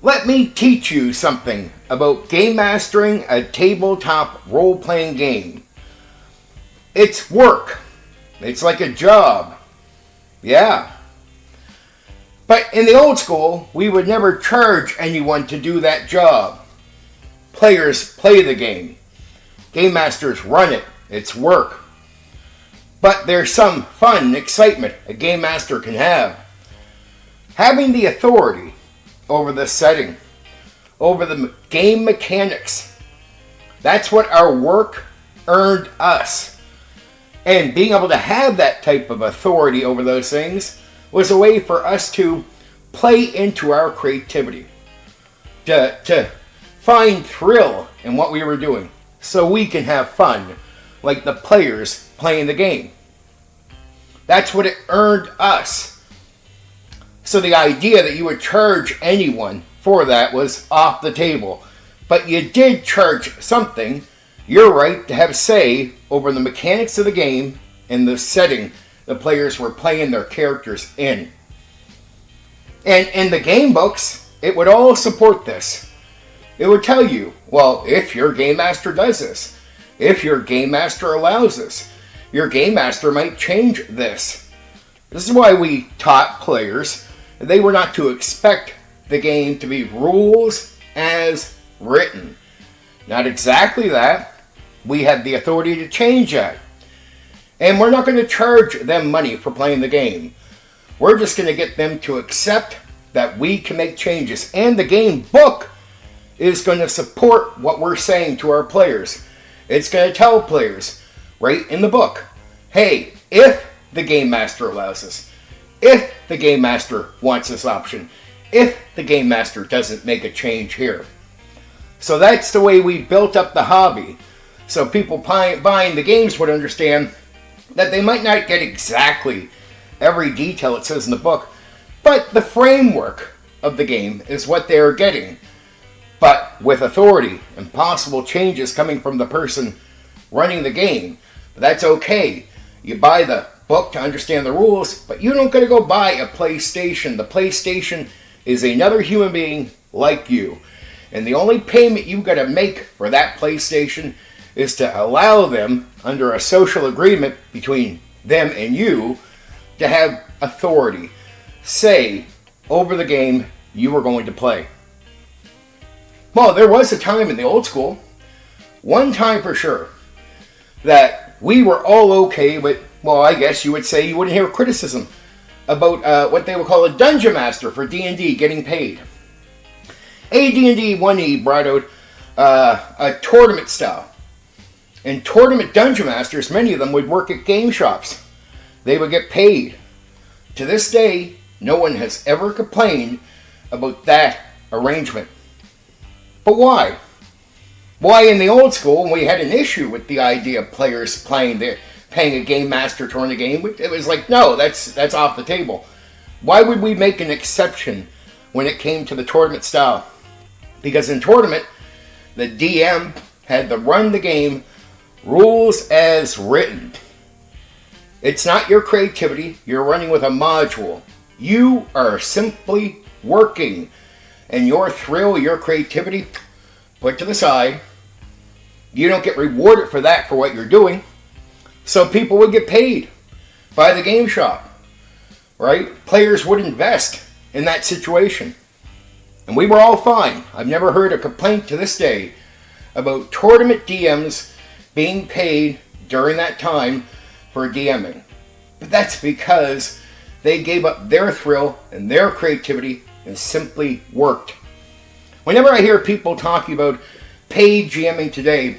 Let me teach you something about game mastering a tabletop role-playing game. It's work. It's like a job. Yeah. But in the old school, we would never charge anyone to do that job. Players play the game. Game masters run it. It's work. But there's some fun and excitement a game master can have. Having the authority over the setting, over the game mechanics. That's what our work earned us. And being able to have that type of authority over those things was a way for us to play into our creativity. To find thrill in what we were doing. So we can have fun, like the players playing the game. That's what it earned us. So the idea that you would charge anyone for that was off the table. But you did charge something, your right to have say over the mechanics of the game and the setting the players were playing their characters in. And in the game books, it would all support this. It would tell you, well, if your game master does this, if your game master allows this, your game master might change this. This is why we taught players they were not to expect the game to be rules as written. Not exactly that. We had the authority to change that. And we're not going to charge them money for playing the game. We're just going to get them to accept that we can make changes. And the game book is going to support what we're saying to our players. It's going to tell players right in the book, hey, if the game master allows us, if the game master wants this option, if the game master doesn't make a change here. So that's the way we built up the hobby. So people buying the games would understand that they might not get exactly every detail it says in the book, but the framework of the game is what they're getting. But with authority and possible changes coming from the person running the game. But that's okay. You buy the book to understand the rules, but you don't got to go buy a PlayStation. The PlayStation is another human being like you. And the only payment you got to make for that PlayStation is to allow them, under a social agreement between them and you, to have authority, say, over the game you were going to play. Well, there was a time in the old school, one time for sure, that we were all okay with, well, I guess you would say you wouldn't hear criticism about what they would call a dungeon master for D&D getting paid. AD&D 1E brought out a tournament style. And tournament dungeon masters, many of them would work at game shops. They would get paid. To this day, no one has ever complained about that arrangement. But why? Why in the old school, when we had an issue with the idea of players paying a game master to run the game, it was like, no, that's off the table. Why would we make an exception when it came to the tournament style? Because in tournament, the DM had to run the game rules as written. It's not your creativity. You're running with a module. You are simply working. And your thrill, your creativity, put to the side. You don't get rewarded for that, for what you're doing. So people would get paid by the game shop. Right? Players would invest in that situation. And we were all fine. I've never heard a complaint to this day about tournament DMs being paid during that time for DMing. But that's because they gave up their thrill and their creativity and simply worked. Whenever I hear people talking about paid GMing today,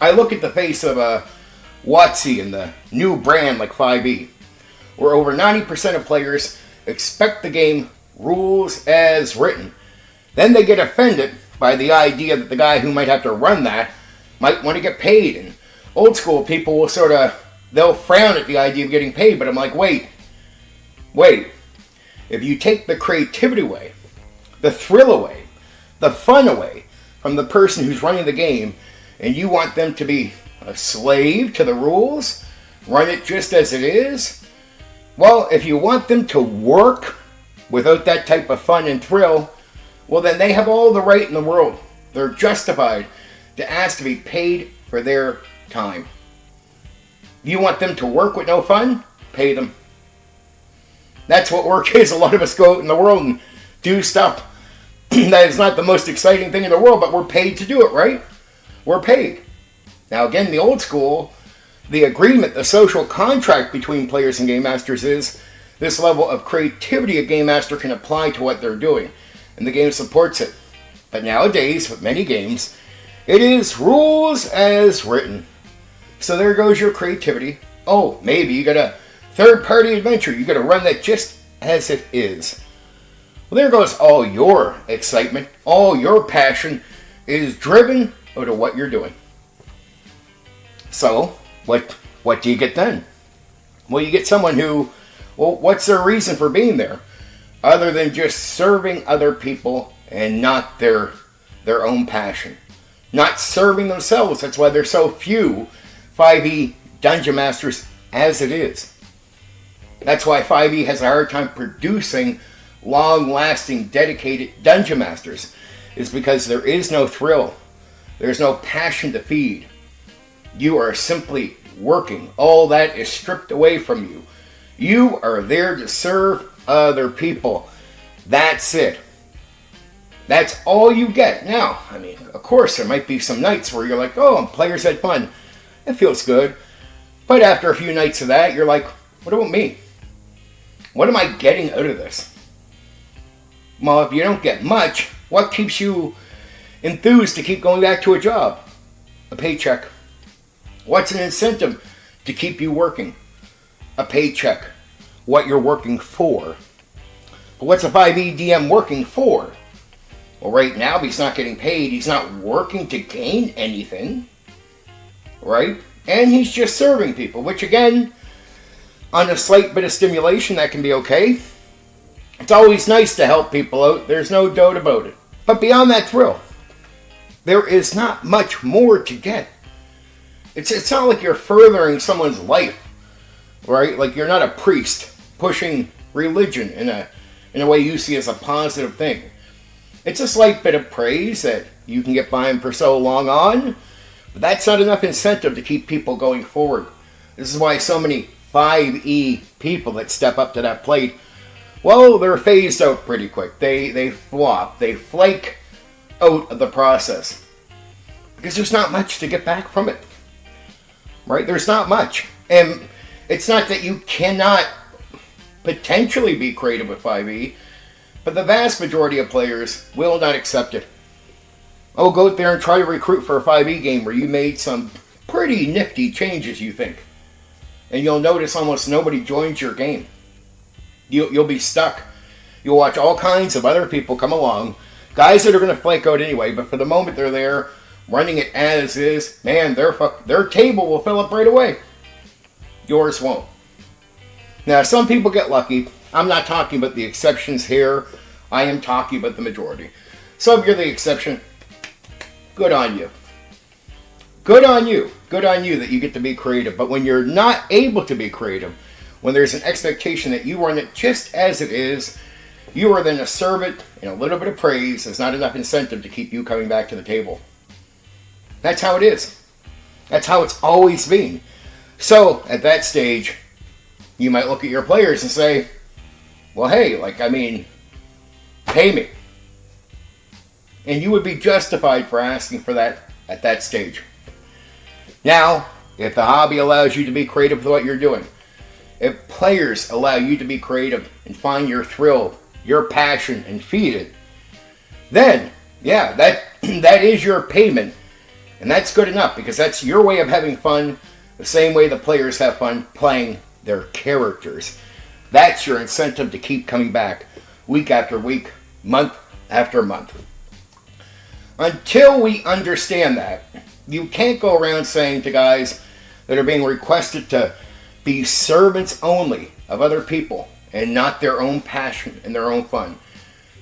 I look at the face of WotC and the new brand like 5e, where over 90% of players expect the game rules as written. Then they get offended by the idea that the guy who might have to run that might want to get paid. And old school people will they'll frown at the idea of getting paid, but I'm like, wait. If you take the creativity away, the thrill away, the fun away from the person who's running the game, and you want them to be a slave to the rules, run it just as it is, well, if you want them to work without that type of fun and thrill, well then they have all the right in the world. They're justified to ask to be paid for their time. You want them to work with no fun? Pay them. That's what work is. A lot of us go out in the world and do stuff that is not the most exciting thing in the world, but we're paid to do it, right? We're paid. Now again, the old school, the agreement, the social contract between players and game masters is this level of creativity a game master can apply to what they're doing, and the game supports it. But nowadays, with many games, it is rules as written. So there goes your creativity. Oh, maybe you got a third-party adventure. You got to run that just as it is. Well, there goes all your excitement. All your passion is driven out of what you're doing. So, what do you get then? Well, you get someone who, well, what's their reason for being there? Other than just serving other people and not their own passion. Not serving themselves. That's why there's so few 5e dungeon masters as it is. That's why 5e has a hard time producing long-lasting, dedicated dungeon masters. Is because there is no thrill. There's no passion to feed. You are simply working. All that is stripped away from you. You are there to serve other people. That's it. That's all you get. Now, I mean, of course, there might be some nights where you're like, oh, players had fun. It feels good. But after a few nights of that, you're like, what about me? What am I getting out of this? Well, if you don't get much, what keeps you enthused to keep going back to a job? A paycheck. What's an incentive to keep you working? A paycheck. What you're working for. But what's a 5e DM working for? Well, right now, he's not getting paid. He's not working to gain anything. Right? And he's just serving people, which again, on a slight bit of stimulation, that can be okay. It's always nice to help people out. There's no doubt about it. But beyond that thrill, there is not much more to get. It's not like you're furthering someone's life, right? Like you're not a priest pushing religion in a way you see as a positive thing. It's a slight bit of praise that you can get by him for so long on, but that's not enough incentive to keep people going forward. This is why so many 5e people that step up to that plate, well, they're phased out pretty quick. They flop. They flake out of the process. Because there's not much to get back from it. Right? There's not much. And it's not that you cannot potentially be creative with 5e, but the vast majority of players will not accept it. Oh, go out there and try to recruit for a 5e game where you made some pretty nifty changes, you think. And you'll notice almost nobody joins your game. You'll be stuck. You'll watch all kinds of other people come along, guys that are going to flake out anyway, but for the moment they're there, running it as is, man, their table will fill up right away. Yours won't. Now, some people get lucky. I'm not talking about the exceptions here. I am talking about the majority. So if you're the exception, good on you. Good on you. Good on you that you get to be creative. But when you're not able to be creative, when there's an expectation that you run it just as it is, you are then to serve it and a little bit of praise is not enough incentive to keep you coming back to the table. That's how it is. That's how it's always been. So, at that stage, you might look at your players and say, well, hey, pay me. And you would be justified for asking for that at that stage. Now, if the hobby allows you to be creative with what you're doing, if players allow you to be creative and find your thrill, your passion, and feed it, then, yeah, that is your payment. And that's good enough because that's your way of having fun, the same way the players have fun playing their characters. That's your incentive to keep coming back week after week, month after month. Until we understand that, you can't go around saying to guys that are being requested to be servants only of other people and not their own passion and their own fun.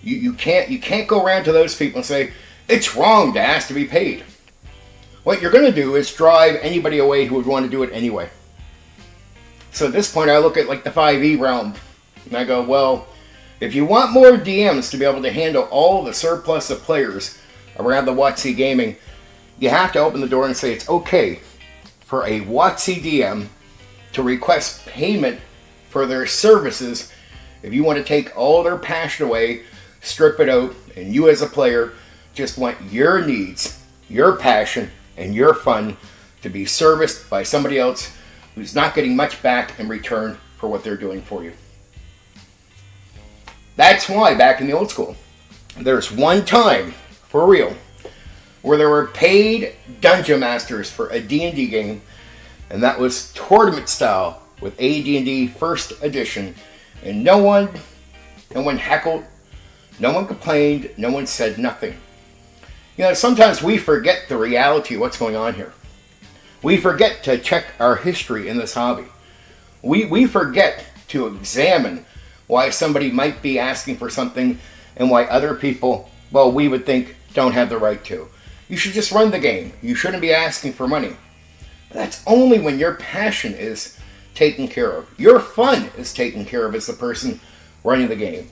You can't go around to those people and say, it's wrong to ask to be paid. What you're going to do is drive anybody away who would want to do it anyway. So at this point, I look at like the 5e realm, and I go, well, If you want more DMs to be able to handle all the surplus of players around the WotC Gaming, you have to open the door and say it's okay for a WotC DM to request payment for their services if you want to take all their passion away, strip it out, and you as a player just want your needs, your passion, and your fun to be serviced by somebody else who's not getting much back in return for what they're doing for you. That's why back in the old school, there's one time, for real, where there were paid dungeon masters for a D&D game, and that was tournament style with AD&D First Edition, and no one heckled, no one complained, no one said nothing. You know, sometimes we forget the reality of what's going on here. We forget to check our history in this hobby. We forget to examine why somebody might be asking for something and why other people, well, we would think don't have the right to. You should just run the game. You shouldn't be asking for money. That's only when your passion is taken care of. Your fun is taken care of as the person running the game.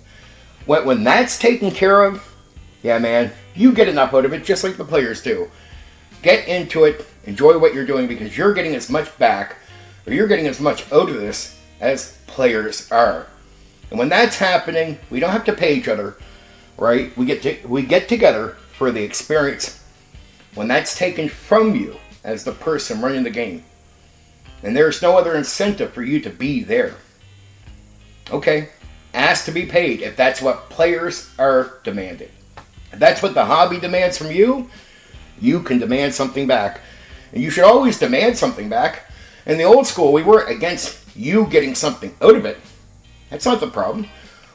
When that's taken care of, yeah, man, you get enough out of it just like the players do. Get into it, enjoy what you're doing because you're getting as much back, or you're getting as much out of this as players are. And when that's happening, we don't have to pay each other, right? We get together for the experience. When that's taken from you as the person running the game, and there's no other incentive for you to be there. Okay, ask to be paid if that's what players are demanding. If that's what the hobby demands from you, you can demand something back. And you should always demand something back. In the old school, we weren't against you getting something out of it. That's not the problem.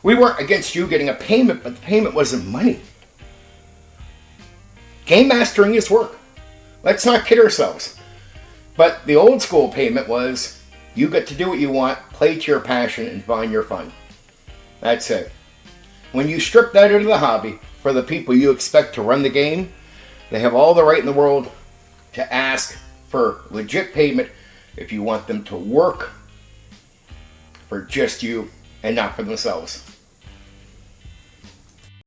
We weren't against you getting a payment, but the payment wasn't money. Game mastering is work. Let's not kid ourselves. But the old school payment was, you get to do what you want, play to your passion, and find your fun. That's it. When you strip that out of the hobby, for the people you expect to run the game, they have all the right in the world to ask for legit payment if you want them to work for just you and not for themselves.